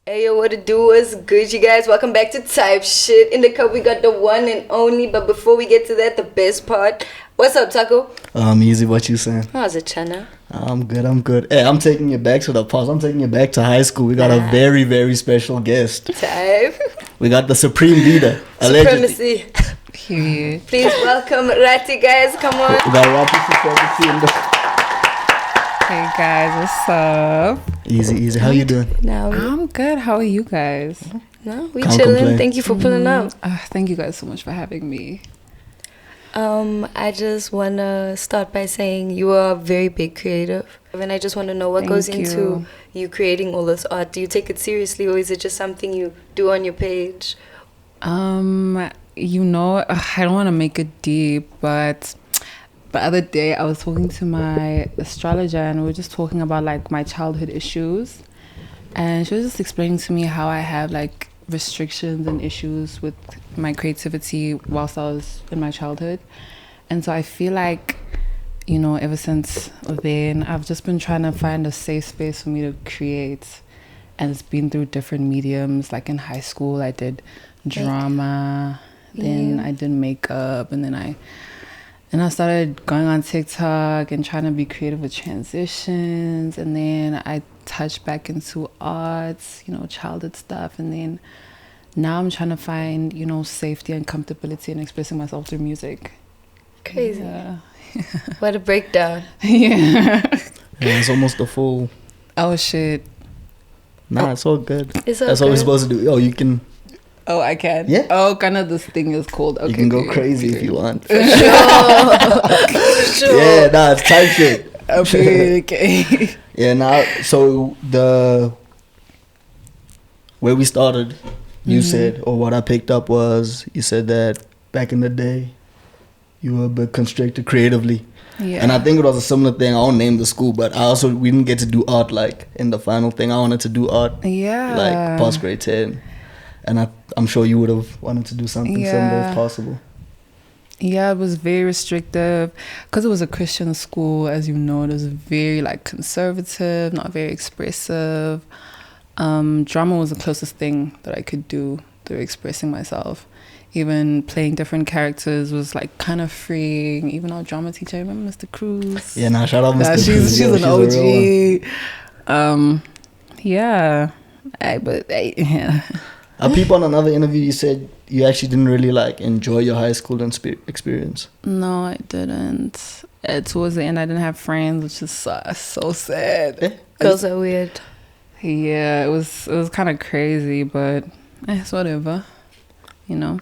Hey yo, what it do is good, you guys. Welcome back to Type Shit. In the cup, we got the one and only. But before we get to that, the best part. What's up, Taco? Easy. What you saying? How's it, Chana? I'm good. Hey, I'm taking you back to the past. I'm taking you back to high school. We got a very, very special guest. Type. We got the supreme leader. Supremacy. Period. Please welcome Rati, guys. Come on. We got Rati Supremacy in the... Hey guys, what's up? Easy. How you doing? Now, I'm good. How are you guys? no, we Can't chilling. complain. Thank you for pulling up. Thank you guys so much for having me. I just want to start by saying you are a very big creative. And I just want to know what Thank goes you. into you creating all this art. Do you take it seriously or is it just something you do on your page? I don't want to make it deep, but the other day I was talking to my astrologer and we were just talking about like my childhood issues, and she was just explaining to me how I have like restrictions and issues with my creativity whilst I was in my childhood. And so I feel like, ever since then I've just been trying to find a safe space for me to create, and it's been through different mediums. Like in high school I did drama, then I did makeup, and then I started going on TikTok and trying to be creative with transitions, and then I touched back into arts, childhood stuff, and then now I'm trying to find, safety and comfortability in expressing myself through music. Crazy. Yeah. What a breakdown. Yeah. It's almost a full... Oh, shit. Nah, it's all good. It's all That's what we're supposed to do. You can... Oh, I can? Yeah. Oh, kind of this thing is called... Okay, You can go crazy if you want. Sure. Yeah, nah, it's type shit. Okay. Yeah, so where we started, you said, or what I picked up was, you said that back in the day, you were a bit constricted creatively. Yeah. And I think it was a similar thing. I won't name the school, but we didn't get to do art like in the final thing. I wanted to do art like past grade 10. And I'm sure you would have wanted to do something similar if possible. Yeah, it was very restrictive because it was a Christian school. As you know, it was very like conservative, not very expressive. Drama was the closest thing that I could do through expressing myself. Even playing different characters was like kind of freeing. Even our drama teacher, I remember Mr. Cruz. Yeah, shout out Mr. Cruz. She's an OG. People on another interview, you said you actually didn't really like enjoy your high school experience. No, I didn't. Towards the end, I didn't have friends, which is so sad. Girls are weird. Yeah, it was kind of crazy, but it's whatever, Yeah,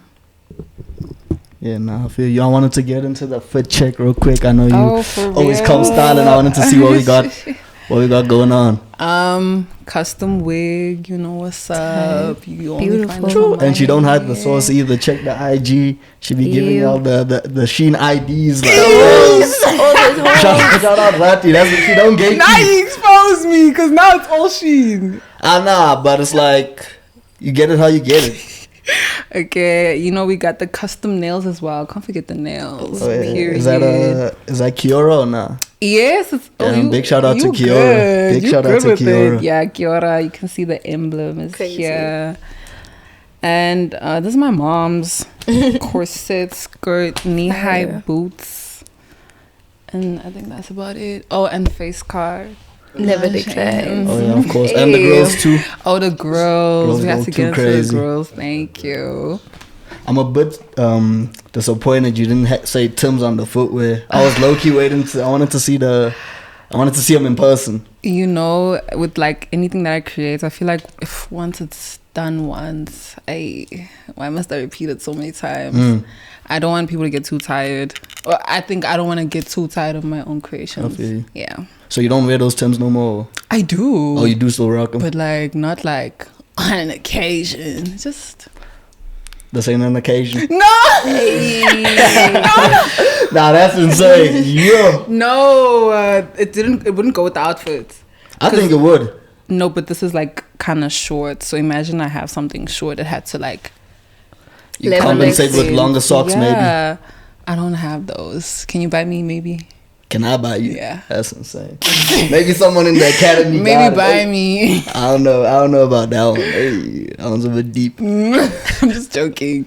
I feel you. I wanted to get into the fit check real quick. I know you always real? come styling. I wanted to see what we got going on. Custom wig, what's up. You only Beautiful. find it And she don't hide the source either. Check the IG. She be giving y'all the Sheen IDs. Like, shout out Rati. That's what she don't get. Now you expose me, because now it's all Sheen. Nah, but it's like you get it how you get it. Okay, we got the custom nails as well. Can't forget the nails. Oh, yeah. Period. Is that Kiora or nah? Yes. Big shout out to Kiora. Big shout out to Kiora. Yeah, Kiora. You can see the emblem is here. And this is my mom's corset, skirt, knee-high boots. And I think that's about it. Oh, and face card. Never declined. Oh, yeah, of course. And the girls, too. Oh, the girls. We have to get into crazy. the girls. Thank you. I'm a bit disappointed you didn't say Tim's on the footwear. I was low-key waiting I wanted to see him in person. With like anything that I create, I feel like if once it's done once, why must I repeat it so many times? I don't want people to get too tired. Or I think I don't want to get too tired of my own creations. I feel you. Yeah. So you don't wear those Tims no more? I do. Oh, you do still rock them? But like, not like on an occasion. Just... This ain't an occasion. No! Nah, that's insane. Yeah. No, it wouldn't go with the outfit. I think it would. No, but this is like kind of short. So imagine I have something short. It had to like... You compensate with longer socks, maybe. Yeah. I don't have those. Can you buy me maybe? Can I buy you? Yeah. That's insane. Maybe someone in the academy. Maybe buy me. I don't know. I don't know about that one. Hey, that one's a bit deep. I'm just joking.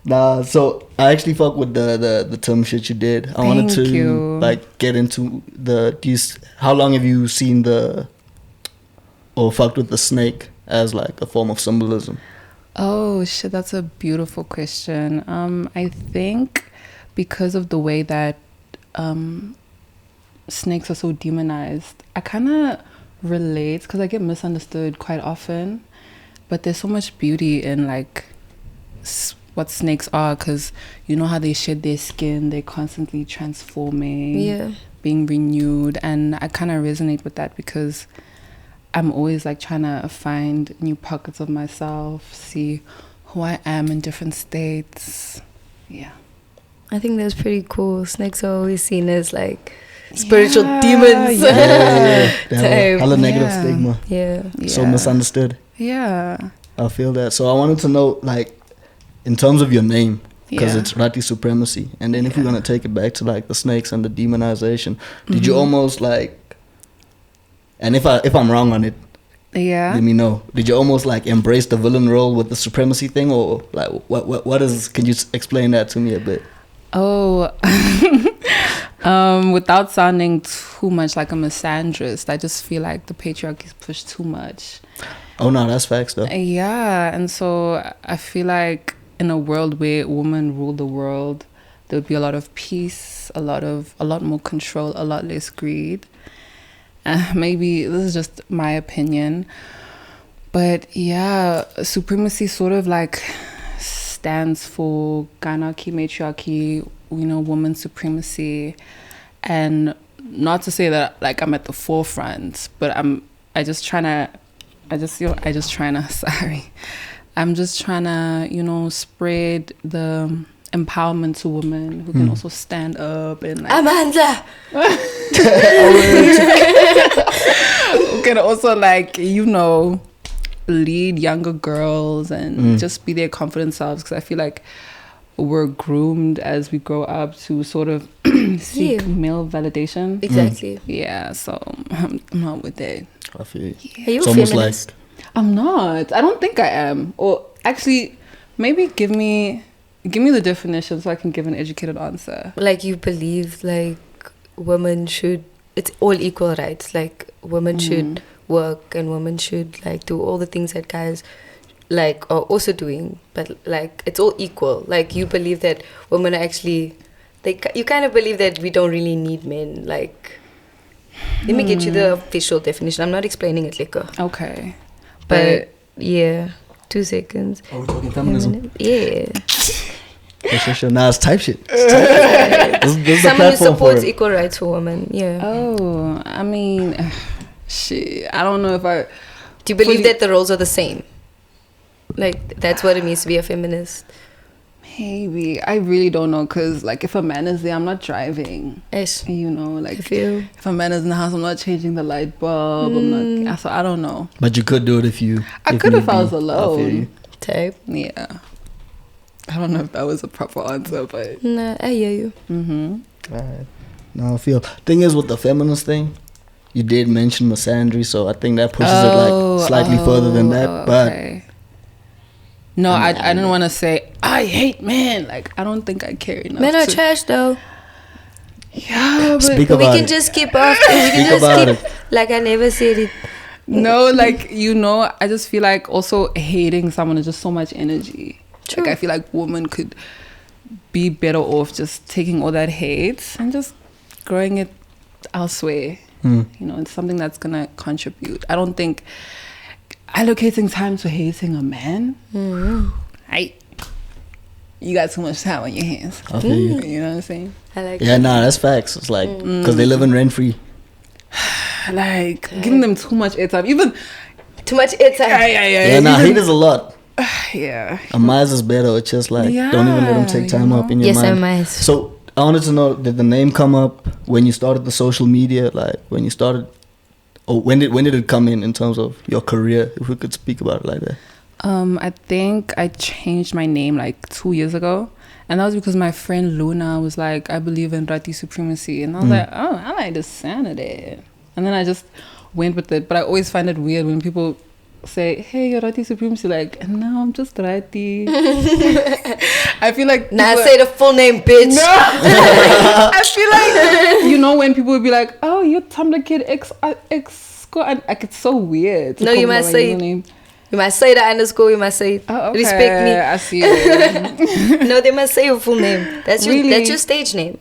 Nah, so I actually fuck with the term shit you did. I wanted to like get into how long have you seen or fucked with the snake as like a form of symbolism? Oh shit, that's a beautiful question. I think because of the way that snakes are so demonized, I kind of relate because I get misunderstood quite often. But there's so much beauty in like what snakes are, because you know how they shed their skin, they're constantly transforming, being renewed, and I kind of resonate with that because I'm always like trying to find new pockets of myself, see who I am in different states. Yeah, I think that's pretty cool. Snakes are always seen as like spiritual demons. They have a negative stigma. So misunderstood. I feel that. So I wanted to know, like, in terms of your name, because it's Rati Supremacy, and then if you're gonna take it back to like the snakes and the demonization, did you almost like, and if I'm wrong on it, let me know. Did you almost like embrace the villain role with the supremacy thing, or like what is? Can you explain that to me a bit? Oh, without sounding too much like a misandrist, I just feel like the patriarchy's pushed too much. Oh no, that's facts though. Yeah, and so I feel like in a world where women rule the world, there would be a lot of peace, a lot more control, a lot less greed. Maybe this is just my opinion, but yeah, supremacy sort of like stands for gynarchy, matriarchy, woman supremacy, and not to say that like I'm at the forefront, but I'm just trying to spread the empowerment to women who can also stand up and like Amanda who can also like lead younger girls and just be their confident selves, because I feel like we're groomed as we grow up to sort of seek male validation. Exactly. Yeah, so I'm not with that. I feel you. Are you it's a almost feminist? like I'm not. I don't think I am. Or actually, maybe give me the definition so I can give an educated answer. Like you believe like women should, it's all equal rights. Like women should work and women should like do all the things that guys like are also doing, but like it's all equal. Like you believe that women are actually, you kind of believe that we don't really need men. Like, let me get you the official definition. I'm not explaining it, liquor. Okay. But yeah, 2 seconds. Oh, we're talking feminism. Yeah. Sure. Nah, it's type shit. This Someone who supports equal rights for women. Yeah. Oh, I mean, shit. I don't know if I. Do you believe that the roles are the same? Like that's what it means to be a feminist. Maybe. I really don't know, because like if a man is there, I'm not driving. Yes. Like if a man is in the house, I'm not changing the light bulb. I'm not. So I don't know. But you could do it if I could if I was alone. I feel you. Type. Yeah. I don't know if that was a proper answer, but nah, I hear you. Right. No, I feel. Thing is, with the feminist thing, you did mention misandry, so I think that pushes it like slightly further than that. Okay. No, I didn't want to say I hate men. Like I don't think I care enough. Men are trash though. Yeah, but we can just keep off. We can just keep. Like I never said it. No, like I just feel like also hating someone is just so much energy. True. Like I feel like women could be better off just taking all that hate and just growing it elsewhere. It's something that's gonna contribute. I don't think allocating time to hating a man. You got too much time on your hands. I feel you. You know what I'm saying? I like. Yeah, nah, that's facts. It's like because they live in rent free. Like giving them too much airtime, even too much airtime. Yeah, nah, hate is a lot. Yeah. A mice is better. It's just like don't even let them take time up in your mind. Yes, a mice. So I wanted to know, did the name come up when you started the social media? Like when you started, or when did it come in terms of your career? If we could speak about it like that. I think I changed my name like 2 years ago, And that was because my friend Luna was like, I believe in Rati supremacy. And I was like, oh, I like the sound of that. And then I just went with it. But I always find it weird when people say, hey, you're Rati supremacy. Like, no, I'm just Rati. I feel like... Nah, say the full name, bitch. No. I feel like, you know, when people would be like, oh, you're Tumblr kid X score. Like, it's so weird. No, you must say... You must say the underscore. You must say, okay. Respect me. I see it. No, they must say your full name. That's your stage name.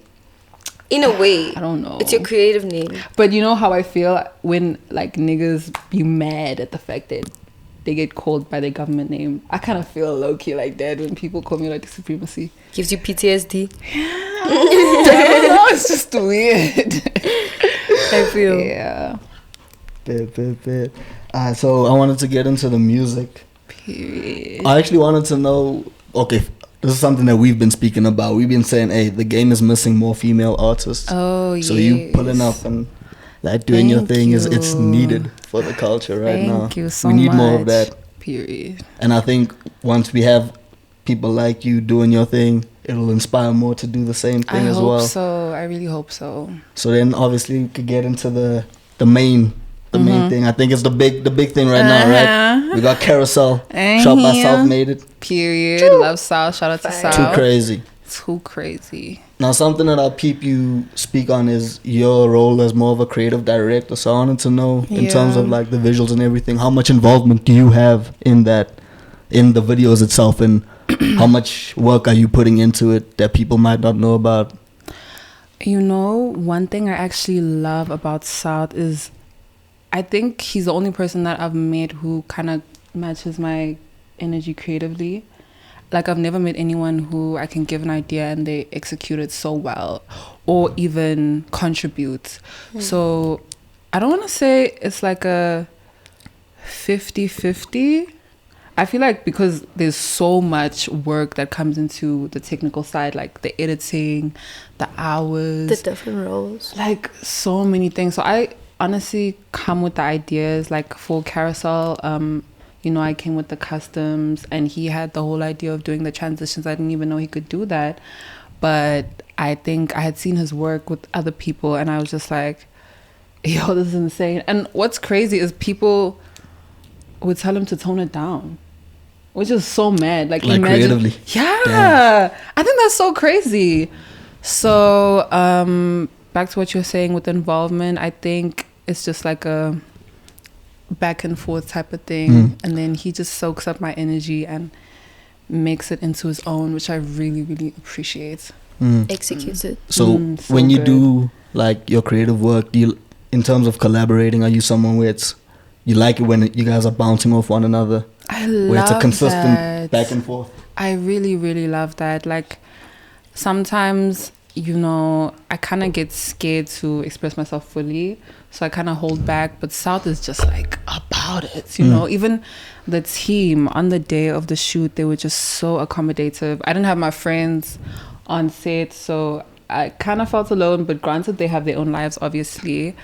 In a way. I don't know. It's your creative name. But you know how I feel when, like, niggas be mad at the fact that they get called by their government name. I kind of feel low-key like that when people call me Rati supremacy. Gives you PTSD. I don't know. It's just weird. I feel. Yeah. Bit. So I wanted to get into the music. Period. I actually wanted to know, okay, this is something that we've been speaking about. We've been saying, hey, the game is missing more female artists. Oh, so you pulling up and like doing your thing it's needed for the culture right now. Thank you so much. We need much. more of that. Period. And I think once we have people like you doing your thing, it'll inspire more to do the same thing as well. I hope so. I really hope so. So then obviously we could get into the main thing. I think it's the big thing right now, right? We got Carousel, shot by South Made It. Period. Choo. Love South. Shout out to South. Too crazy. Too crazy. Now, something that I'll peep you speak on is your role as more of a creative director. So I wanted to know, in terms of like the visuals and everything, how much involvement do you have in that, in the videos itself, and how much work are you putting into it that people might not know about? You know, one thing I actually love about South is, I think he's the only person that I've met who kind of matches my energy creatively. Like, I've never met anyone who I can give an idea and they execute it so well or even contribute. So I don't want to say it's like a 50-50. I feel like because there's so much work that comes into the technical side, like the editing, the hours, the different roles, like so many things. So I honestly come with the ideas. Like for Carousel, you know, I came with the customs and he had the whole idea of doing the transitions. I didn't even know he could do that. But I think I had seen his work with other people and I was just like, yo, this is insane. And what's crazy is people would tell him to tone it down, which is so mad. Like imagine, creatively. Yeah. Damn. I think that's so crazy. So back to what you were saying with involvement, I think it's just like a back and forth type of thing, and then he just soaks up my energy and makes it into his own, which I really, really appreciate. Executes it. So when you do like your creative work, do you, in terms of collaborating, are you someone where you like it when you guys are bouncing off one another? I love where it's a consistent that. Back and forth. I really, really love that. Like sometimes, you know, I kind of get scared to express myself fully, so I kind of hold back. But South is just like about it, you know. Even the team on the day of the shoot, they were just so accommodative. I didn't have my friends on set, so I kind of felt alone. But granted, they have their own lives, obviously.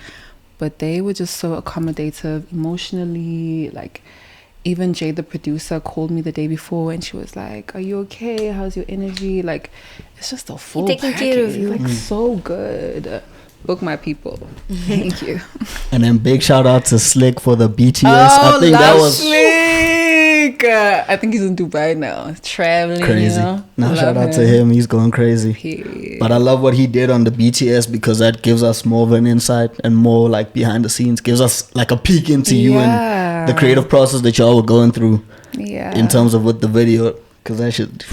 But they were just so accommodative emotionally. Like even Jay, the producer, called me the day before and she was like, are you okay? How's your energy? Like, it's just a full taking package. care of you. Like, so good. Book my people. Thank you. And then big shout out to Slick for the BTS. Oh, I think that was Slick. I think he's in Dubai now, traveling. Crazy. You know? Now shout out to him. He's going crazy. Period. But I love what he did on the BTS because that gives us more of an insight and more like behind the scenes. Gives us like a peek into you and the creative process that y'all were going through. Yeah. In terms of with the video, because that shit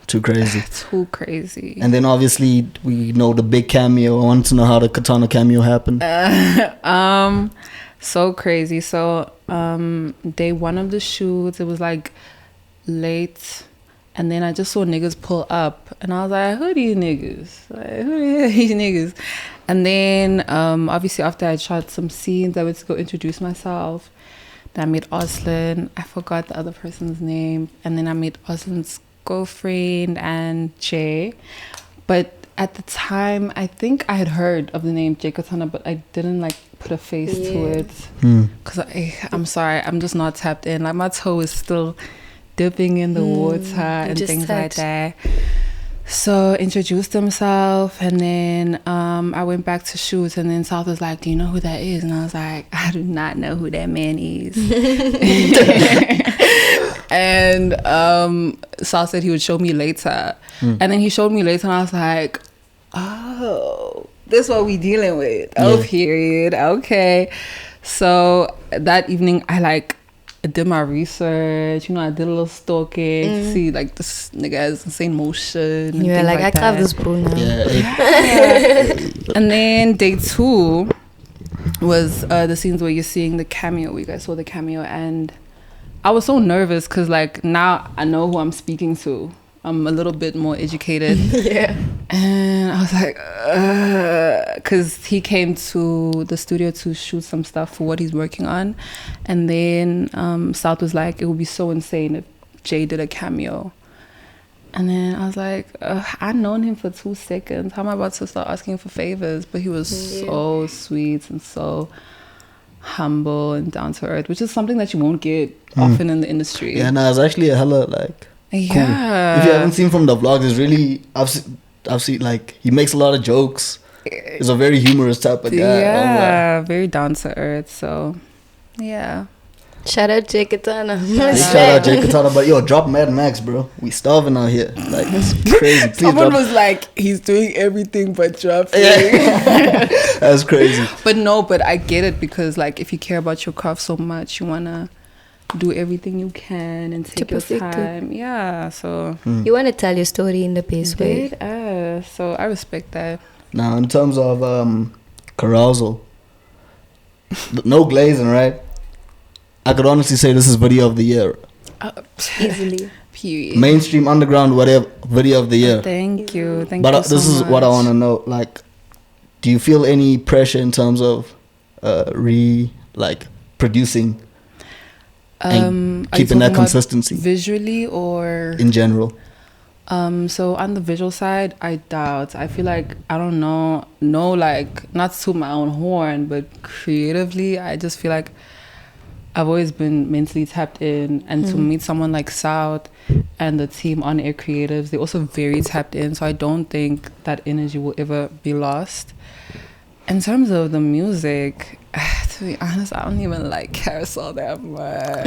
too crazy. Too crazy. And then obviously we know the big cameo. I want to know how the Katana cameo happened. So crazy. So day one of the shoots, it was like late, and then I just saw niggas pull up and I was like, who these niggas? Like, who these niggas? And then obviously after I shot some scenes, I went to go introduce myself. Then I met Oslin. I forgot the other person's name. And then I met Oslin's girlfriend and Jay. But at the time, I think I had heard of the name Jay Katana, but I didn't like put a face to it. Because I'm sorry, I'm just not tapped in. Like my toe is still dipping in the water and things like that. So introduced himself, and then I went back to shoot, and then South was like, do you know who that is? And I was like, I do not know who that man is. And South said he would show me later. And then he showed me later, and I was like, oh, this is what we dealing with. Oh, period. Okay. So that evening I did my research, I did a little stalking to see this nigga has insane motion. Yeah, I have this bro now. And then day 2 was the scenes where you're seeing the cameo. You guys saw the cameo, and I was so nervous because now I know who I'm speaking to. I'm a little bit more educated. Yeah. And I was like, because he came to the studio to shoot some stuff for what he's working on. And then South was like, it would be so insane if Jay did a cameo. And then I was like, I've known him for 2 seconds. How am I about to start asking for favors? But he was so sweet and so humble and down to earth, which is something that you won't get often in the industry. Yeah, no, it's actually a hella cool. If you haven't seen from the vlogs, it's really I've seen he makes a lot of jokes. He's a very humorous type of guy. Yeah, very down to earth. So yeah. Shout out Jay Katana. Shout out Jay Katana, but yo, drop Mad Max, bro. We starving out here. It's crazy. Please Someone was like, he's doing everything but dropping. That's crazy. But I get it, because if you care about your craft so much, you wanna do everything you can and take your time. Yeah, so you want to tell your story in the best way. So I respect that. Now, in terms of Carousel, no glazing, right? I could honestly say this is video of the year. Easily. Period. Mainstream, underground, whatever, video of the year. Thank you. Thank you But so this is much. what I want to know. Do you feel any pressure in terms of producing and keeping that consistency? Visually or in general? So on the visual side, I doubt. I feel I don't know, not to my own horn, but creatively, I just feel I've always been mentally tapped in, and to meet someone like South and the team on Air Creatives, they're also very tapped in, so I don't think that energy will ever be lost. In terms of the music, to be honest, I don't even like Carousel that much.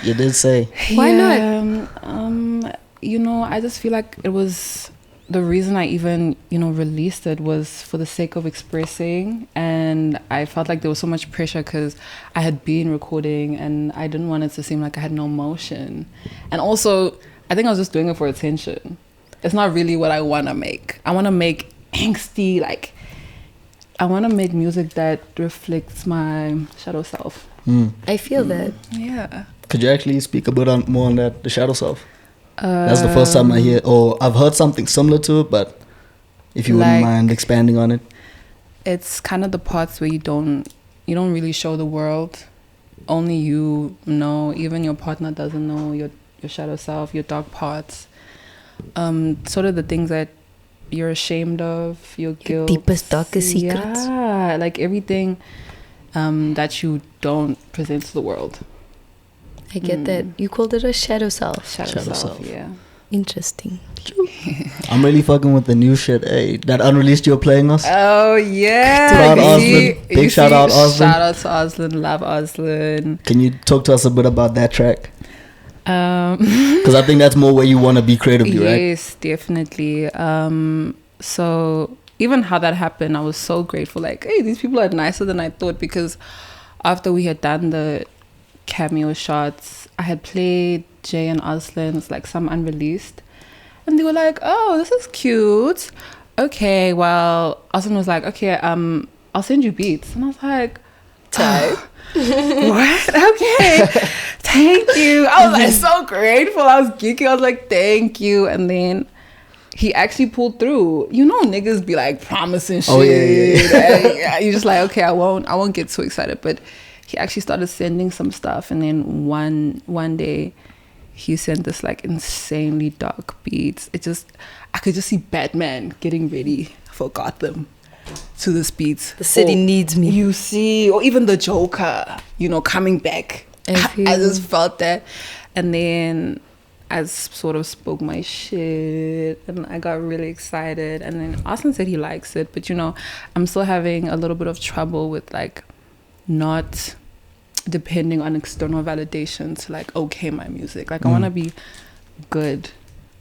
You did say. Why not? I just feel it was the reason I even, released it was for the sake of expressing. And I felt there was so much pressure because I had been recording and I didn't want it to seem I had no motion. And also, I think I was just doing it for attention. It's not really what I want to make. I want to make angsty, I want to make music that reflects my shadow self. I feel that. Yeah. Could you actually speak a bit more on that, the shadow self? That's the first time I hear, I've heard something similar to it, but if you wouldn't mind expanding on it. It's kind of the parts where you don't really show the world. Only you know, even your partner doesn't know your shadow self, your dark parts. Sort of the things that you're ashamed of, your guilt. Deepest, darkest secrets. Yeah, everything that you don't present to the world. I get that. You called it a shadow self. Shadow self, yeah. Interesting. I'm really fucking with the new shit. Hey, that unreleased you're playing us. Oh yeah. Shout out Oslin. Big shout out Oslin. Shout out to Oslin. Love Oslin. Can you talk to us a bit about that track? Because I think that's more where you want to be creatively, right? Yes, definitely. So even how that happened, I was so grateful. Hey, these people are nicer than I thought, because after we had done the cameo shots, I had played Jay and Oslin's some unreleased, and they were like, oh, this is cute. Okay, well, Oslin was like, okay, I'll send you beats. And I was like, what? Okay. Thank you. I was so grateful. I was geeky. I was like, thank you. And then he actually pulled through. Niggas be promising shit. Oh yeah. And you're just okay, I won't get too excited. But he actually started sending some stuff, and then one day he sent this insanely dark beats. I could just see Batman getting ready for Gotham to this beats. The city needs me. You see, or even the Joker, coming back. I just felt that. And then I sort of spoke my shit and I got really excited, and then Austin said he likes it, but you know, I'm still having a little bit of trouble with like not depending on external validation to like okay my music. Like I want to be good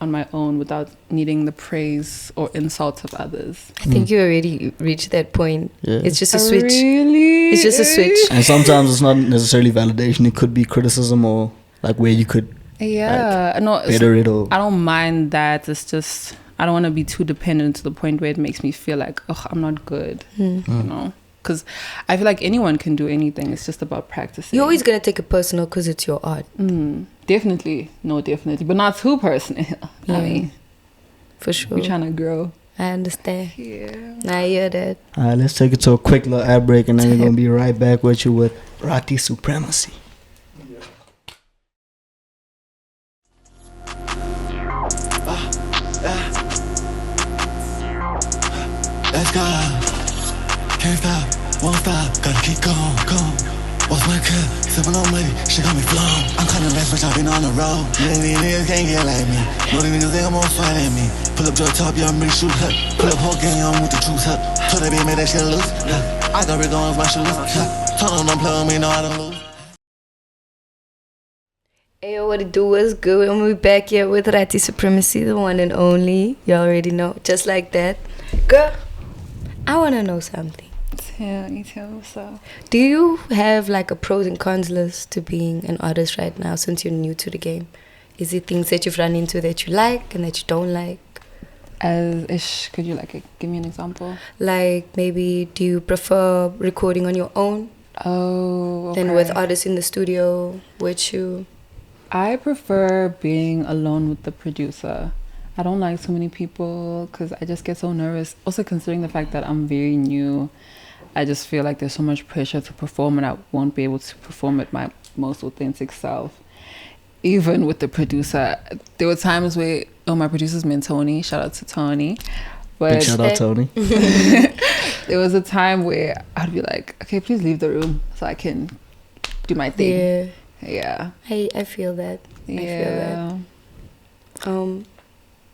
on my own without needing the praise or insults of others. I think you already reached that point. Yeah. It's just a switch. Really? It's just a switch. And sometimes it's not necessarily validation. It could be criticism or like where you could no, better it or... I don't mind that. It's just I don't want to be too dependent to the point where it makes me feel like, oh, I'm not good. You know? Because I feel like anyone can do anything. It's just about practicing. You're always going to take it personal because it's your art. Definitely. No, definitely. But not too personal. I mean, for sure. We're trying to grow. I understand. Yeah. I hear that. All right, let's take it to a quick little ad break, and then we're going to be right back with you with Rati Supremacy. Let's go. Can't stop, won't stop, gotta keep going. What's my cup? Sippin' on money, she got me flown. I'm kinda less, but I've been on the road. These niggas can't get like me. Know these niggas think I'm gonna fight at me. Pull up to the top, yeah, I'm ready to shoot her. Pull up whole gang, yeah, I'm with the troops up. Told that bitch, make that shit loose. I got rid on my shoes. Told them don't play with me, no, I don't lose. Hey, what it do was good. And we're back here with Rati Supremacy, the one and only. You already know. Just like that. Girl, I want to know something. Tell me so. Do you have like a pros and cons list to being an artist right now since you're new to the game? Is it things that you've run into that you like and that you don't like? Could you give me an example? Like maybe do you prefer recording on your own? Oh, okay. Than with artists in the studio with you? I prefer being alone with the producer. I don't like so many people because I just get so nervous. Also considering the fact that I'm very new, I just feel like there's so much pressure to perform and I won't be able to perform at my most authentic self. Even with the producer, there were times where, my producer's named Tony, shout out to Tony. But big shout out Tony. There was a time where I'd be like, okay, please leave the room so I can do my thing. Yeah. I feel that. Yeah. I feel that.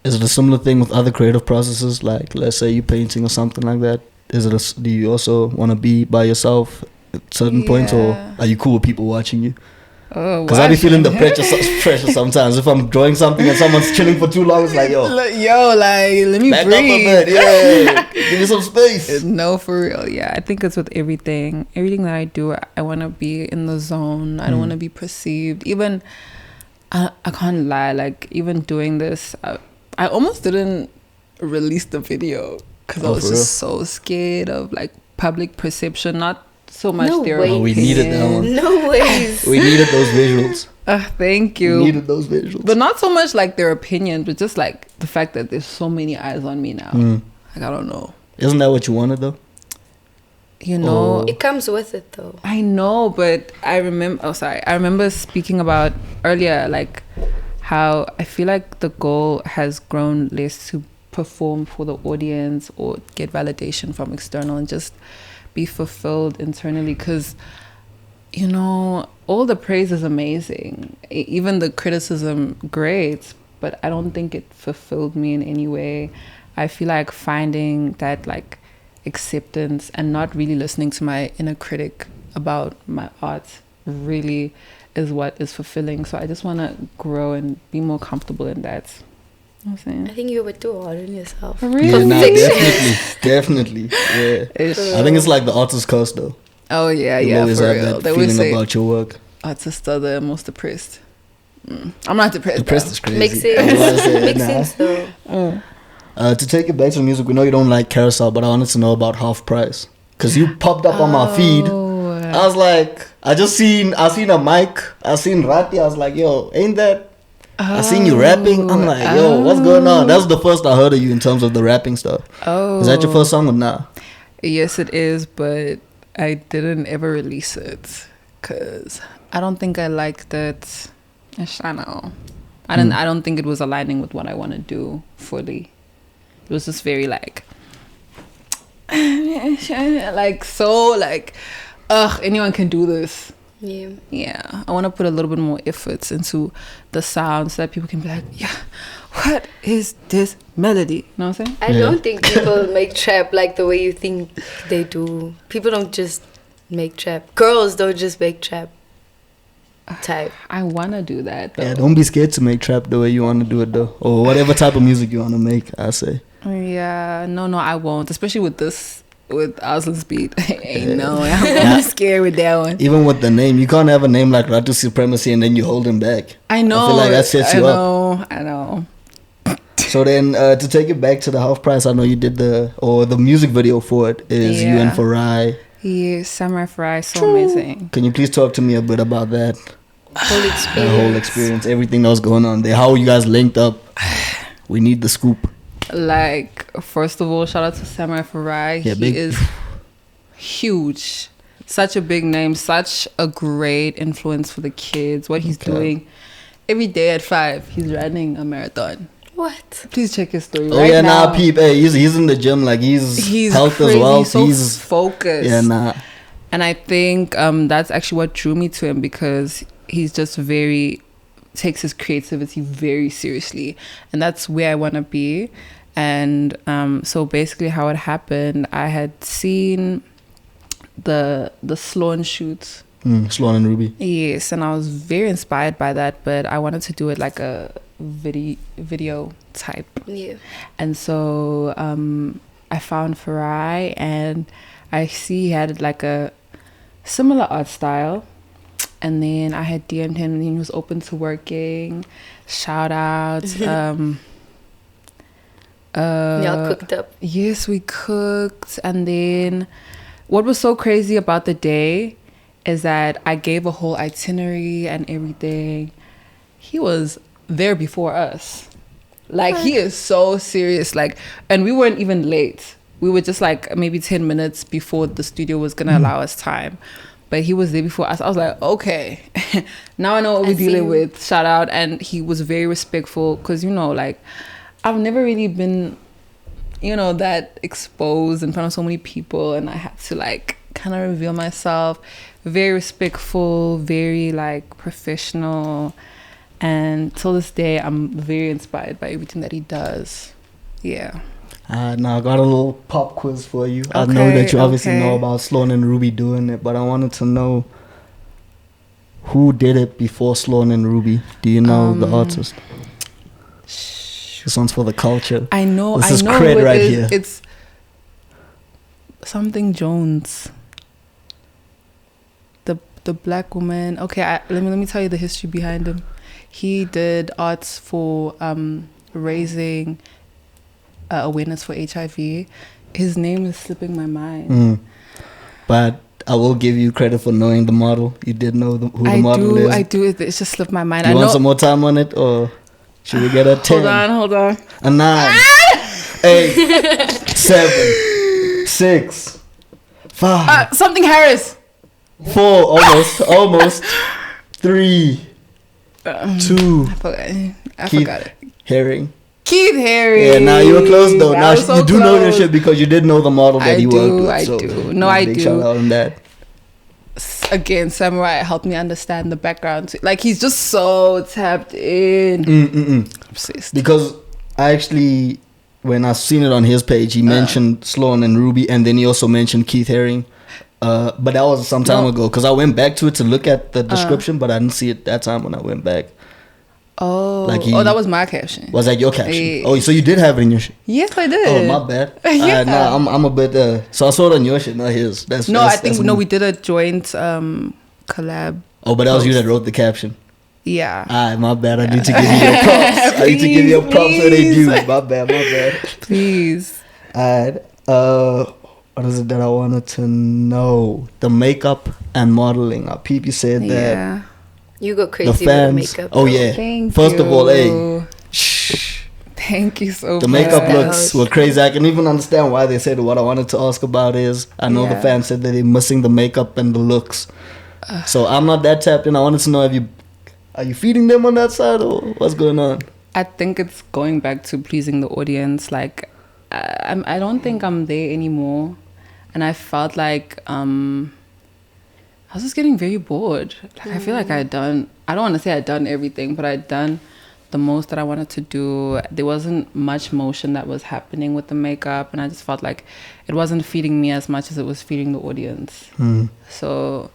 Is it a similar thing with other creative processes? Like, let's say you're painting or something like that. Do you also want to be by yourself at certain points, or are you cool with people watching you? Because I be feeling the pressure sometimes. If I'm drawing something and someone's chilling for too long, it's like, let me back breathe. Up a bit. Yeah, give me some space. No, for real. Yeah, I think it's with everything that I do. I want to be in the zone. I don't want to be perceived. Even I can't lie, like even doing this, I almost didn't release the video because I was just so scared of like public perception, not so much their opinion. We needed that one. No ways. We needed those visuals. Thank you. We needed those visuals. But not so much like their opinion, but just like the fact that there's so many eyes on me now. Like, I don't know. Isn't that what you wanted though? You know, it comes with it though. I know, but I remember speaking about earlier, like how I feel like the goal has grown less to perform for the audience or get validation from external and just be fulfilled internally, because you know, all the praise is amazing, even the criticism great, but I don't think it fulfilled me in any way. I feel like finding that like acceptance and not really listening to my inner critic about my art really is what is fulfilling. So I just want to grow and be more comfortable in that. You know what I'm saying? I think you were too hard on yourself. Really? Yeah, definitely. Yeah. I think it's like the artist curse though. Oh yeah, you always for have real. that They feeling would say about your work. artists are the most depressed. I'm not depressed. Depressed is crazy. Makes sense. Makes sense though. To take it back to music, we know you don't like Carousel, but I wanted to know about Half Price because you popped up on my feed. I was like, I seen a mic, I seen Rati. I was like, yo, ain't that? I seen you rapping. I'm like, yo, what's going on? That was the first I heard of you in terms of the rapping stuff. Is that your first song or nah? Yes, it is, but I didn't ever release it because I don't think I liked it. I know. I don't think it was aligning with what I want to do fully. It was just very like anyone can do this. Yeah, I want to put a little bit more efforts into the sound so that people can be like, yeah, what is this melody? You know what I'm saying? I don't think people make trap like the way you think they do. People don't just make trap. Girls don't just make trap type. I want to do that, though. Yeah, don't be scared to make trap the way you want to do it, though. Or whatever type of music you want to make, I say. Yeah, no, I won't. Especially with this, with Auslan's beat. I'm scared with that one. Even with the name, you can't have a name like Rati Upremacy and then you hold him back. I know. I feel like that sets you up. I know. So then, to take it back to the half price, I know you did the music video for it is you and Farai. Yes, Samurai Farai, so amazing. Can you please talk to me a bit about that? The whole experience, everything that was going on there, how you guys linked up. We need the scoop. Like, first of all, shout out to Samurai Farai. He is huge. Such a big name, such a great influence for the kids. What he's doing every day at 5, he's running a marathon. What? Please check his story. Peep. Hey, he's in the gym, like he's health crazy, as well. So he's focused. And I think that's actually what drew me to him, because he's just takes his creativity very seriously, and that's where I want to be. And so basically how it happened, I had seen the Sloan shoot. Sloan and Ruby. Yes, and I was very inspired by that, but I wanted to do it like a video type. Yeah. And so I found Farai, and I see he had like a similar art style. And then I had DM'd him, and he was open to working. Shout out. Y'all cooked up. Yes, we cooked. And then what was so crazy about the day is that I gave a whole itinerary and everything. He was there before us. Like, he is so serious. Like, and we weren't even late. We were just like maybe 10 minutes before the studio was going to allow us time. But he was there before us. I was like, okay, now I know what we're dealing with. Shout out. And he was very respectful, because, like, I've never really been, that exposed in front of so many people. And I had to, like, kind of reveal myself. Very respectful, very, like, professional. And till this day, I'm very inspired by everything that he does. Yeah. Now I got a little pop quiz for you. I know that you obviously know about Sloan and Ruby doing it, but I wanted to know who did it before Sloan and Ruby. Do you know the artist? This one's for the culture. I know. This is cred right here. It's something Jones. The black woman. Okay, let me tell you the history behind him. He did arts for raising awareness for HIV. His name is slipping my mind. But I will give you credit for knowing the model. You did know who the model is. I do. It's just slipped my mind. You want some more time on it, or should we get a 10? Hold on. A 9, 8, 7, 6, 5. Something Harris. 4, almost. 3, 2. I forgot it. Herring. Keith Harry. Yeah, now you were close though. Now so you do know your shit, because you did know the model that he worked with. I do. No, I do. Shout out on that. Again, Samurai helped me understand the background. Like, he's just so tapped in. Obsessed. Because I actually, when I seen it on his page, he mentioned Sloan and Ruby, and then he also mentioned Keith Haring. But that was some time ago, because I went back to it to look at the description, but I didn't see it that time when I went back. Oh, that was my caption. Was that your caption? Oh, so you did have it in your shit? Yes, I did. Oh, my bad. Yeah. I'm a bit. So I saw it on your shit, not his. We did a joint collab. Oh, but that was you that wrote the caption. Yeah. Alright, my bad. I need to give you your props. I need to give you your props so they do. My bad. Please. Alright. What is it that I wanted to know? The makeup and modeling. Peep, you said that. You go crazy the fans, with the makeup. Oh yeah. First of all, shh. Thank you so much. The makeup looks were crazy. I can even understand why they said it. What I wanted to ask about is, I know the fans said that they're missing the makeup and the looks. So I'm not that tapped in. I wanted to know, are you feeding them on that side, or what's going on? I think it's going back to pleasing the audience. Like, I don't think I'm there anymore, and I felt like I was just getting very bored. Like, I feel like I don't want to say I'd done everything, but I'd done the most that I wanted to do. There wasn't much motion that was happening with the makeup, and I just felt like it wasn't feeding me as much as it was feeding the audience. So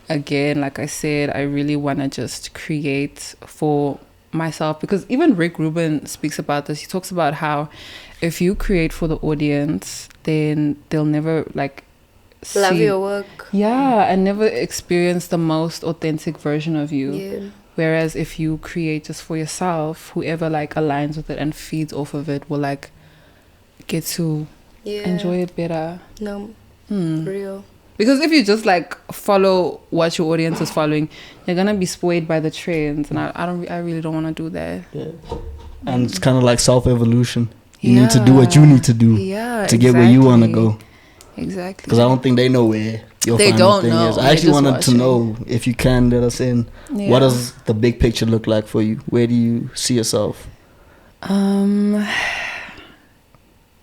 again, like I said, I really want to just create for myself, because even Rick Rubin speaks about this. He talks about how if you create for the audience, then they'll never like love your work, and never experience the most authentic version of you. Whereas if you create just for yourself, whoever like aligns with it and feeds off of it will like get to enjoy it better. Real. Because if you just like follow what your audience is following, you're gonna be swayed by the trends, and I really don't want to do that. And it's kind of like self-evolution. You need to do what you need to do to get where you want to go. Exactly. Because I don't think they know where your final thing is. I actually wanted to know, if you can let us in, what does the big picture look like for you? Where do you see yourself?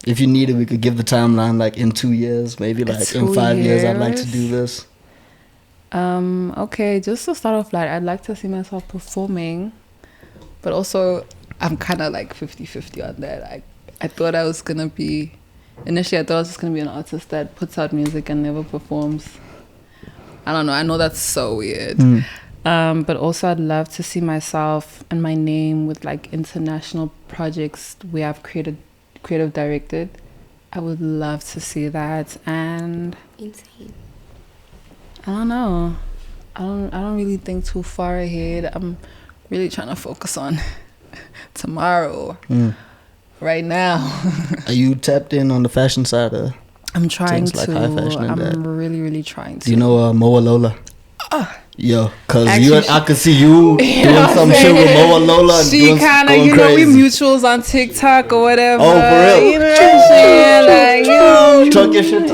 If you need it, we could give the timeline, like in 2 years, maybe like in 5 years, I'd like to do this. Okay, just to start off, like I'd like to see myself performing, but also I'm kind of like 50-50 on that. I thought I was gonna be, initially I thought I was just gonna be an artist that puts out music and never performs. I don't know, I know that's so weird. But also I'd love to see myself and my name with like international projects where I've creative directed. I would love to see that. And insane. I don't know, I don't really think too far ahead. I'm really trying to focus on tomorrow, right now. Are you tapped in on the fashion side of I'm trying things, to. like high fashion and I'm that? really trying to. Do you know Moa Lola? Yo, cause I could see you doing some shit with Moa Lola. And she kind of, we mutuals on TikTok or whatever. Oh, for real? You know what I'm saying? Like, talk your shit.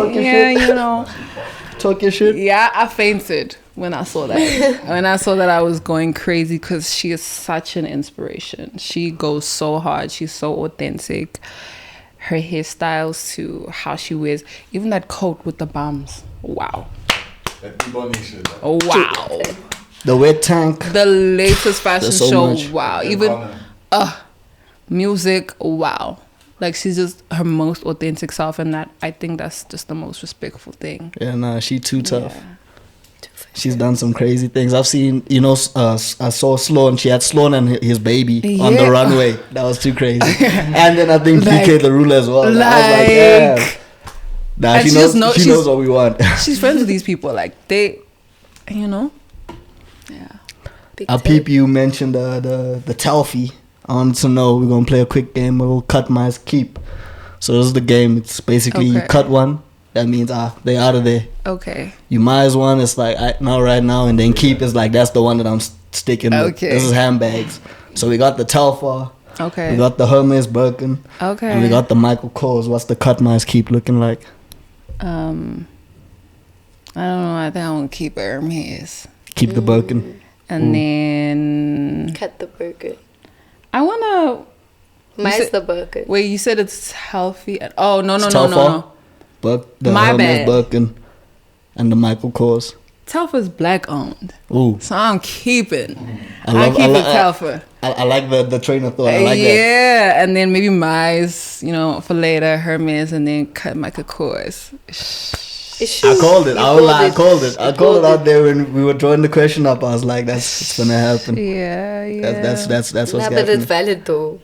Talk your shit. Yeah, I fainted when I saw that. When I saw that, I was going crazy because she is such an inspiration. She goes so hard. She's so authentic. Her hairstyles to how she wears, even that coat with the bums. Wow. Oh, wow. The wet tank. The latest fashion so show. much. Wow. Even music. Wow. Like, she's just her most authentic self, and that, I think that's just the most respectful thing. Yeah, nah, she too tough. Yeah. She's done some crazy things. I've seen, I saw Sloan. She had Sloan and his baby on the runway. That was too crazy. And then I think PK the ruler as well. I was like, yeah. Nah, she knows what we want. She's friends with these people. Like, they, Yeah. I peep, you mentioned the Talfie. I wanted to know, we're going to play a quick game. We'll cut my keep. So this is the game. It's basically you cut one. That means they out of there. Okay. You minus one. It's like not right now, and then keep is like that's the one that I'm sticking with. This is handbags. So we got the Telfa. Okay. We got the Hermes Birkin. Okay. And we got the Michael Kors. What's the cut minus keep looking like? I don't know. I think I want to keep Hermes. Keep the Birkin. And then cut the Birkin. I wanna. Minus the Birkin. Wait, you said it's healthy. Oh no. The My Hermes bad. Birkin and the Michael Kors. Telfa's black owned. Ooh. So I'm keeping. I keep it Telfa. I like the train of thought. I like that. Yeah, and then maybe Mize, for later, Hermes, and then cut Michael Kors. I called it. I called it. I called it out there when we were drawing the question up. I was like, "That's gonna happen." Yeah. That's what's happening. But it's valid though.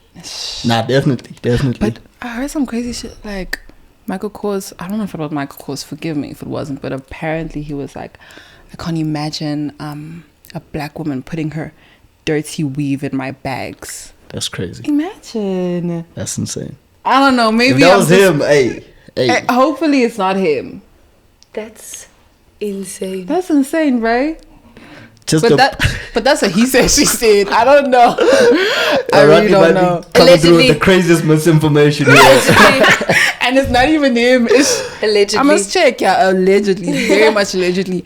Nah, definitely. But I heard some crazy shit like Michael Kors. I don't know if it was Michael Kors. Forgive me if it wasn't. But apparently he was like, I can't imagine a black woman putting her dirty weave in my bags. That's crazy. Imagine. That's insane. I don't know. Maybe if that was him. Hey. Hopefully it's not him. That's insane. That's insane, right? But that's what he said, she said. I don't know. I really don't know. Coming through with the craziest misinformation here. And it's not even him. It's allegedly. I must check. Yeah, allegedly. Very much allegedly.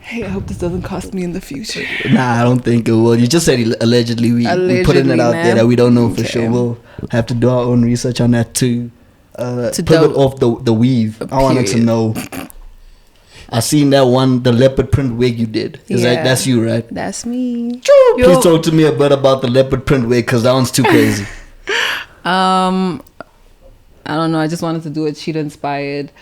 Hey, I hope this doesn't cost me in the future. Nah, I don't think it will. You just said allegedly. We putting it out there that we don't know for sure. We'll have to do our own research on that too. To pivot off the weave. I wanted to know I seen that one, the leopard print wig you did. That's you, right? That's me. Please talk to me a bit about the leopard print wig, because that one's too crazy. I don't know. I just wanted to do it cheetah inspired.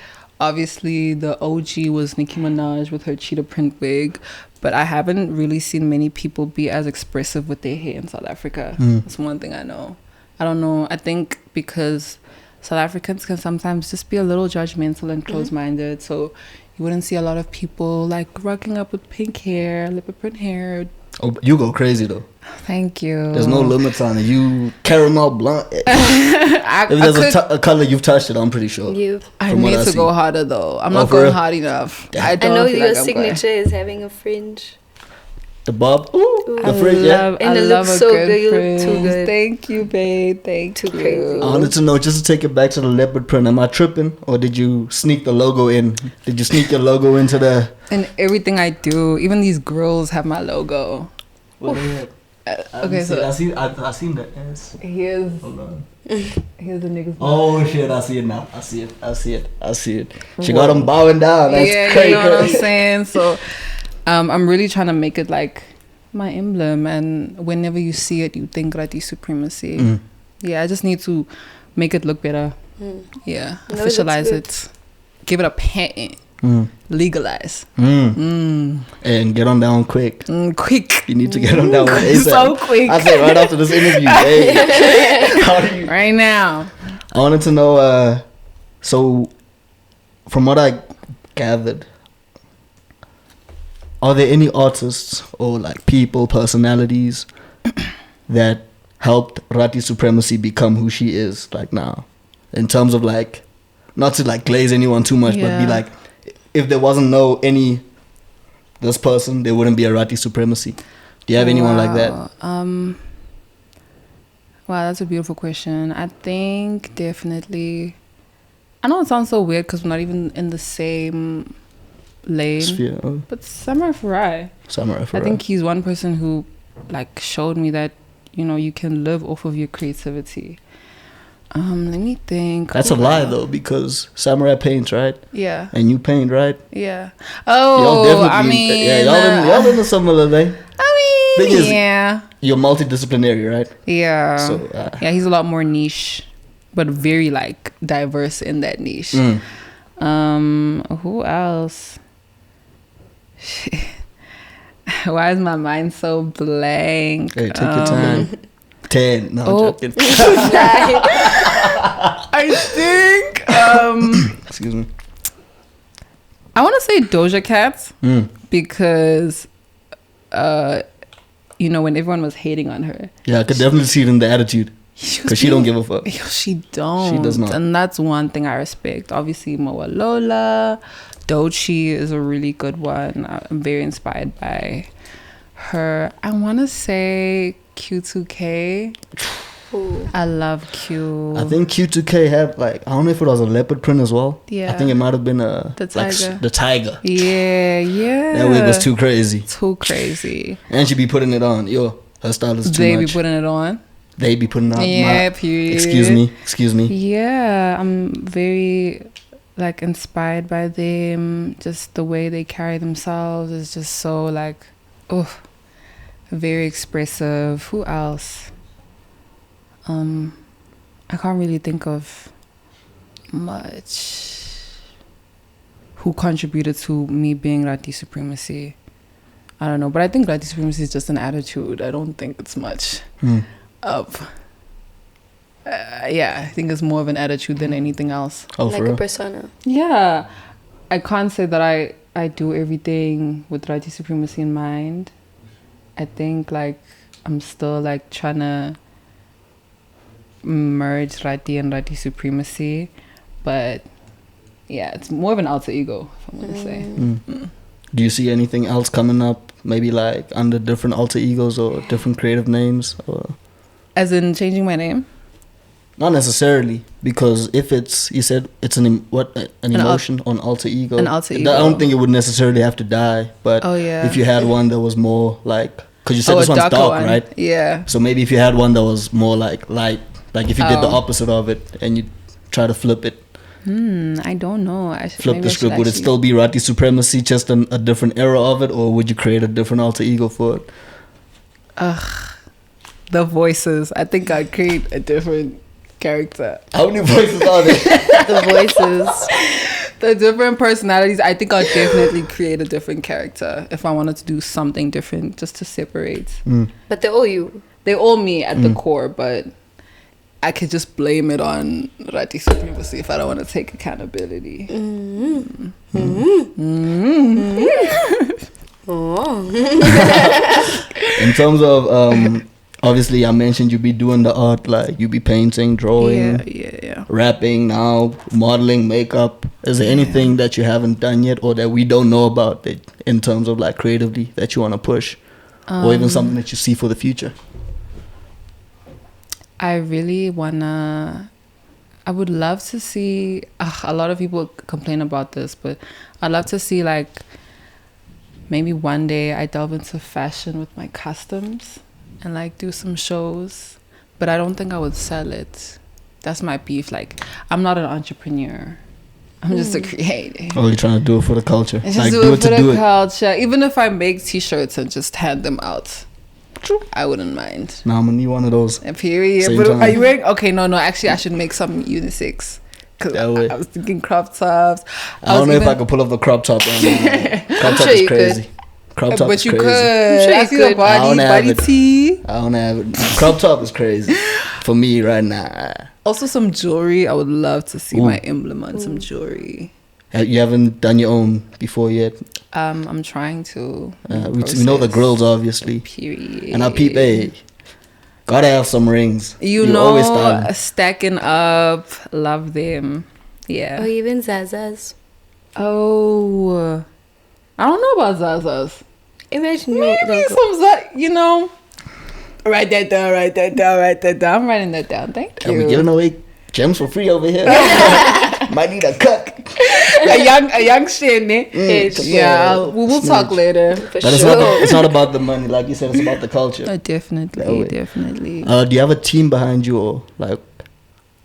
Obviously, the OG was Nicki Minaj with her cheetah print wig, but I haven't really seen many people be as expressive with their hair in South Africa. That's one thing I know. I don't know. I think because South Africans can sometimes just be a little judgmental and close-minded, so you wouldn't see a lot of people like rocking up with pink hair, leopard print hair. Oh, you go crazy though. Thank you. There's no limits on it. You caramel blonde. If there's a color you've touched it, I'm pretty sure. I need to go harder though. I'm not going hard enough. I know your signature is having a fringe. The bob, the fringe, and it looks so good. Too good. Thank you, babe. Thank you. Crazy. I wanted to know, just to take it back to the leopard print, am I tripping, or did you sneak the logo in? Did you sneak your logo into the? And everything I do, even these girls have my logo. What the heck? Okay, so I seen the S. Here's the niggas. Oh shit! I see it now. I see it. She got them bowing down. That's crazy. You know what I'm saying? So, I'm really trying to make it like my emblem, and whenever you see it, you think Rati supremacy. Yeah, I just need to make it look better. Yeah, officialize it, give it a patent. Legalize and get on down quick. Quick. You need to get on down one ASAP. So quick. I said right after this interview. Hey, how do you? Right now. I wanted to know. So, from what I gathered, are there any artists or like people, personalities that helped Rati supremacy become who she is like now? In terms of like, not to like glaze anyone too much, but be like, if there wasn't this person, there wouldn't be a Rati supremacy. Do you have anyone like that? Wow, that's a beautiful question. I think definitely. I know it sounds so weird because we're not even in the same lane. Sphere. But Samurai Farai. I think he's one person who like showed me that, you know, you can live off of your creativity. Let me think. That's a lie though, because Samurai paints, right? Yeah. And you paint, right? Yeah. Oh, y'all in a similar lane. I mean, yeah. You're multidisciplinary, right? Yeah. So yeah, he's a lot more niche, but very like diverse in that niche. Who else? Why is my mind so blank? Hey, take your time. 10. No, I'm joking. I think excuse me, I want to say Doja Cat because you know, when everyone was hating on her, I could definitely see it in the attitude, because she don't give a fuck. She don't. She does not. And that's one thing I respect. Obviously Moa Lola, Doechii is a really good one. I'm very inspired by her. I want to say Q2K. Ooh. I love Q. I think Q2K had like, I don't know if it was a leopard print as well. Yeah. I think it might have been the tiger. Like the tiger. Yeah. That wig was too crazy. And she be putting it on. Her style is too much. They be putting it on. They be putting it on. Yeah, period. Excuse me. Yeah, I'm very like inspired by them. Just the way they carry themselves is just so like, very expressive. Who else? I can't really think of much who contributed to me being Rati supremacy. I don't know, but I think Rati supremacy is just an attitude. I don't think it's much of. I think it's more of an attitude than anything else. Like a persona. Yeah, I can't say that I do everything with Rati supremacy in mind. I think like I'm still like trying to merge Rati and Rati supremacy, but yeah, it's more of an alter ego, if I'm gonna say. Do you see anything else coming up, maybe like under different alter egos or different creative names, or as in changing my name? Not necessarily, because if you said it's an emotion on alter ego. An alter ego. I don't think it would necessarily have to die, but if you had one that was more like, because you said this one's dark, right? Yeah. So maybe if you had one that was more like light, like if you did the opposite of it and you try to flip it, I don't know. Flip the script. Would it still be Rati Supremacy, just a different era of it, or would you create a different alter ego for it? The voices. I think I'd create a different character. How many voices are there? The voices. The different personalities. I think I'd definitely create a different character if I wanted to do something different, just to separate. But they're all you. They're all me at the core, but I could just blame it on Rati Supremacy if I don't want to take accountability. In terms of obviously I mentioned you be doing the art, like you be painting, drawing, rapping now, modeling, makeup. Is there anything that you haven't done yet or that we don't know about that in terms of like creatively that you want to push, or even something that you see for the future? I really wanna. I would love to see. A lot of people complain about this, but I'd love to see like maybe one day I delve into fashion with my customs and like do some shows. But I don't think I would sell it. That's my beef. Like, I'm not an entrepreneur. I'm just a creator. Oh, you're trying to do it for the culture. Just like, do it for the culture. Even if I make t-shirts and just hand them out, I wouldn't mind. Nah, I'm gonna need one of those. Period. But are you wearing? Okay, no. Actually, I should make some unisex. Cause I was thinking crop tops. I don't know if I could pull off the crop top. Crop top is crazy. Crop top is crazy. But you could. I'm sure you could. Body tee. I don't have it. Crop top is crazy for me right now. Also, some jewelry. I would love to see my emblem on some jewelry. You haven't done your own before yet? I'm trying to. We know the grills, obviously. Period. And I peep, gotta have some rings. You know, stacking up. Love them. Yeah. Or even Zazas. Oh. I don't know about Zazas. Imagine maybe some write that down. I'm writing that down. Thank you. We're giving away gems for free over here. Might need a cut. a young shit, yeah, we will talk later. But it's not about the money, like you said. It's about the culture. Definitely. Do you have a team behind you, or like,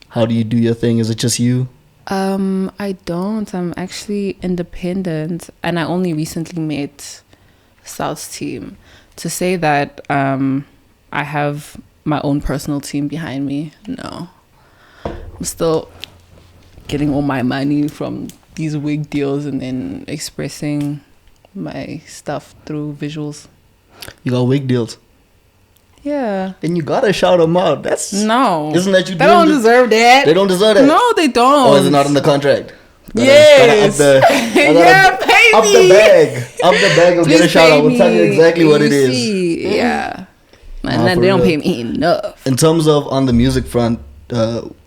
how do you do your thing? Is it just you? I don't. I'm actually independent, and I only recently met South's team. To say that I have my own personal team behind me, no. I'm still getting all my money from these wig deals and then expressing my stuff through visuals. You got wig deals? Yeah. Then you gotta shout them out. No. Isn't that you? They don't deserve that. They don't deserve that. No, they don't. Or is it not in the contract? Yes. Pay me. Up the bag and get a shout out. We'll tell you exactly what it is. Yeah. And they don't pay me enough. In terms of on the music front,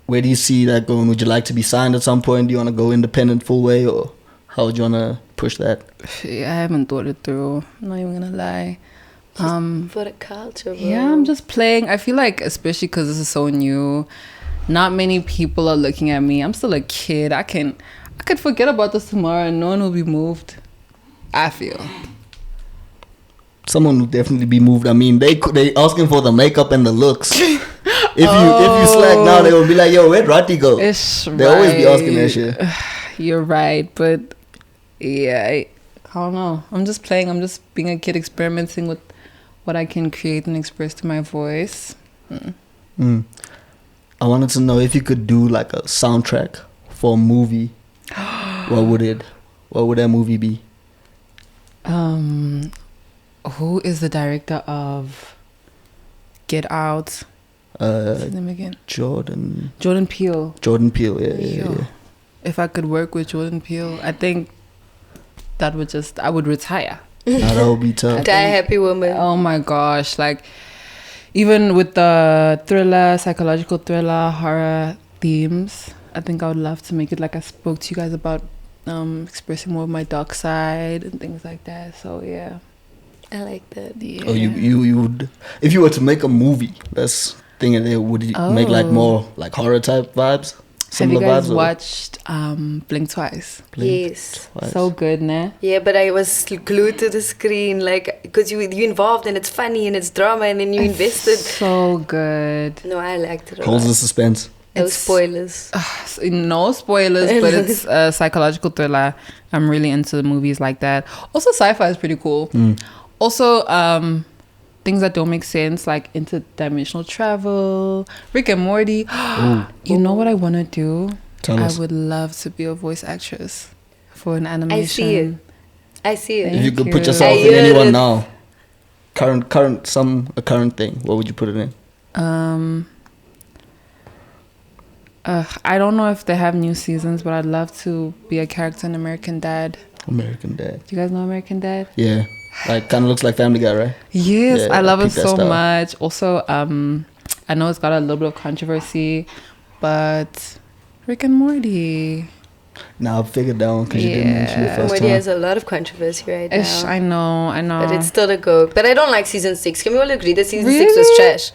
where do you see that going? Would you like to be signed at some point? Do you want to go independent full way, or how would you want to push that? I haven't thought it through. I'm not even gonna lie. For the culture, bro. Yeah, I'm just playing. I feel like, especially because this is so new, not many people are looking at me. I'm still a kid. I could forget about this tomorrow and no one will be moved. I feel. Someone will definitely be moved. I mean, they asking for the makeup and the looks. If you slack now, they will be like, yo, where'd Rati go? They always be asking that shit. You're right, but yeah, I don't know. I'm just playing. I'm just being a kid, experimenting with what I can create and express to my voice. I wanted to know if you could do like a soundtrack for a movie. What would that movie be? Who is the director of Get Out? What's his name again? Jordan Peele. Yeah. If I could work with Jordan Peele, I think I would retire. That would be tough. Die happy woman. Oh my gosh, like even with the thriller, psychological thriller, horror themes, I think I would love to make it like I spoke to you guys about, expressing more of my dark side and things like that. So yeah, I like that. Yeah. Oh, you would, if you were to make a movie, that's thinking there, would you make like more like horror type vibes? Have you guys watched Blink Twice? Yes. So good, nah? Yeah, but I was glued to the screen, like, because you involved and it's funny and it's drama and then you invested. So good. No, I liked it a Holds lot. the suspense. No spoilers. No spoilers, but it's a psychological thriller. I'm really into movies like that. Also, sci-fi is pretty cool. Also, things that don't make sense, like interdimensional travel, Rick and Morty. You know what I want to do? I would love to be a voice actress for an animation. I see it. If you could put yourself in anyone now, a current thing, what would you put it in? I don't know if they have new seasons, but I'd love to be a character in American Dad. American Dad. Do you guys know American Dad? Yeah. Like, kind of looks like Family Guy, right? Yes, Yeah, I love it so style. much. Also, I know it's got a little bit of controversy, but Rick and Morty. Now I've figured that one because you didn't mention it first Morty time. has a lot of controversy right now. I know. But it's still a go. But I don't like season 6. Can we all agree that season 6 was trash?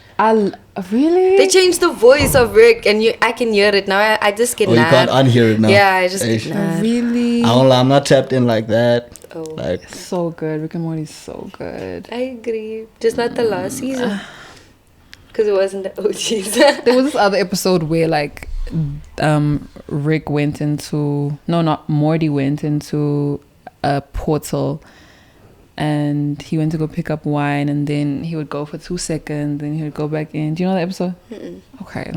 Really? They changed the voice of Rick, and I can hear it now. I just get mad. You can't unhear it now. Yeah, I just get mad. Really? I'm not tapped in like that. Oh, like so good. Rick and Morty's so good. I agree. Just not the last season. Because it wasn't the OGs. There was this other episode where like Rick went into Morty went into a portal, and he went to go pick up wine, and then he would go for 2 seconds, then he would go back in. Do you know the episode? Okay,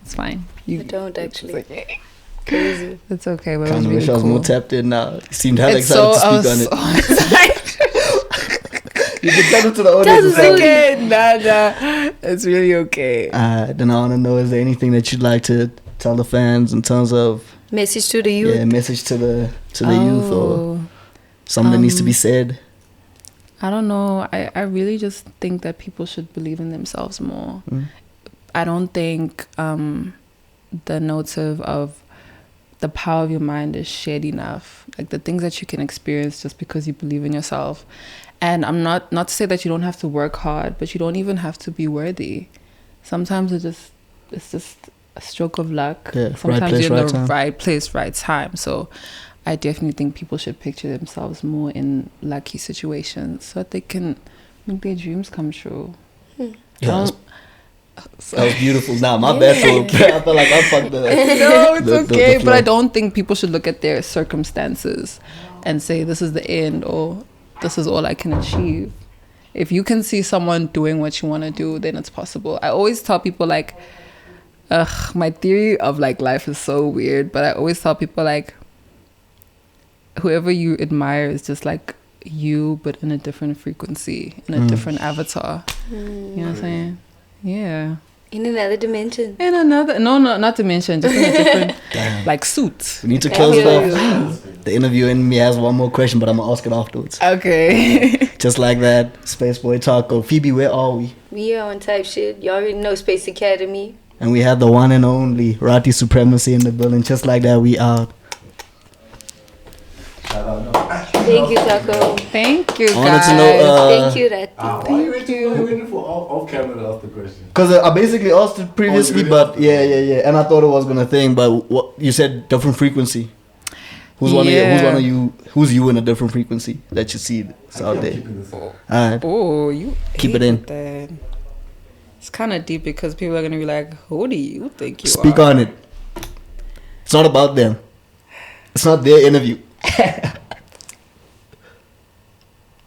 it's fine. I don't actually. It's okay. Crazy. It's okay, but kind it was of really wish I was cool. more tapped in now. You seemed hella excited to speak on it. You can tell it to the audience. It's okay. Nah. It's really okay. Then I want to know, is there anything that you'd like to tell the fans in terms of Message to the youth? Yeah, message to the youth, or something that needs to be said. I don't know. I really just think that people should believe in themselves more. I don't think the notive of the power of your mind is shared enough. Like the things that you can experience just because you believe in yourself. And I'm not to say that you don't have to work hard, but you don't even have to be worthy. Sometimes it's just a stroke of luck. Yeah, Sometimes right place, you're in right the time. right place, right time. So I definitely think people should picture themselves more in lucky situations so that they can make their dreams come true. Yeah, that was beautiful. Nah, my bad. I feel like I fucked the. No, it's okay. the But I don't think people should look at their circumstances and say this is the end or this is all I can achieve. If you can see someone doing what you want to do, then it's possible. I always tell people like, my theory of like life is so weird, but I always tell people like, whoever you admire is just like you, but in a different frequency, in a different avatar. You know what I'm saying? Yeah. In another dimension. In another, no, not to mention, just in a different like suit. We need to close it off. The interview in me has one more question, but I'm gonna ask it afterwards. Okay. Just like that, Spaceboy Taco. Phoebe, where are we? We are on type shit. You already know Space Academy. And we have the one and only Rati Supremacy in the building. Just like that, we out. Thank you, Taco. Thank you, guys. I wanted to know. Thank you, Rati. What are you waiting for off camera to ask the question? Because I basically asked it previously, but yeah. And I thought it was gonna thing, but what you said, different frequency. Who's one of you? Who's you in a different frequency that you see out there? Alright. Oh, you Keep it in. that. It's kind of deep because people are gonna be like, "Who do you think you are?" Speak on it. It's not about them. It's not their interview.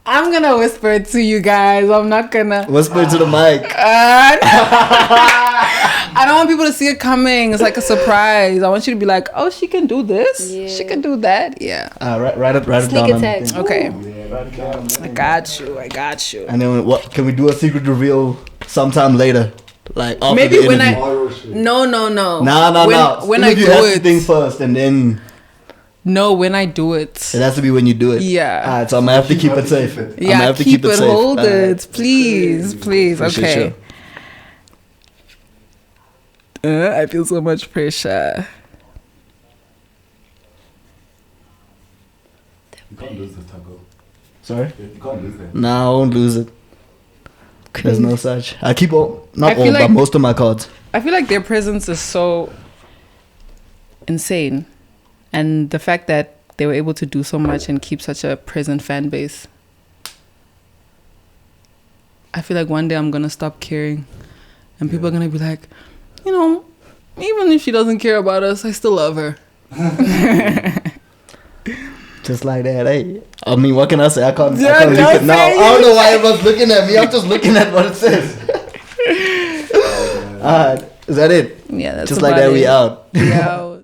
I'm gonna whisper it to you guys. I'm not gonna Whisper it to the mic. I don't want people to see it coming. It's like a surprise. I want you to be like, "Oh, she can do this. Yeah. She can do that." Yeah. Write it Sneak down. on the attack. thing. Okay. Yeah, I got you. And then what? Can we do a secret reveal sometime later? Like after Maybe the when interview? No. Nah. When I Interview do has to it. think first, and then No, when I do it. it has to be when you do it. Yeah. Alright, so I'm gonna have to keep it safe. I'm gonna Yeah, have to keep it, safe. hold Alright. it, please. For sure, Okay. sure. I feel so much pressure. You can't lose this, Taco. Sorry? You can't lose that. Nah, I won't lose it. There's no such. I keep all, I not feel all, but like- most of my cards. I feel like their presence is so insane. And the fact that they were able to do so much and keep such a present fan base. I feel like one day I'm going to stop caring. And people are going to be like, Even if she doesn't care about us, I still love her. Just like that, hey. I mean, what can I say? I can't Yeah, I can't don't leak it now. say I don't know why everyone's looking at me. I'm just looking at what it says. Alright, is that it? Yeah, that's just about like that. it. We out. Yeah.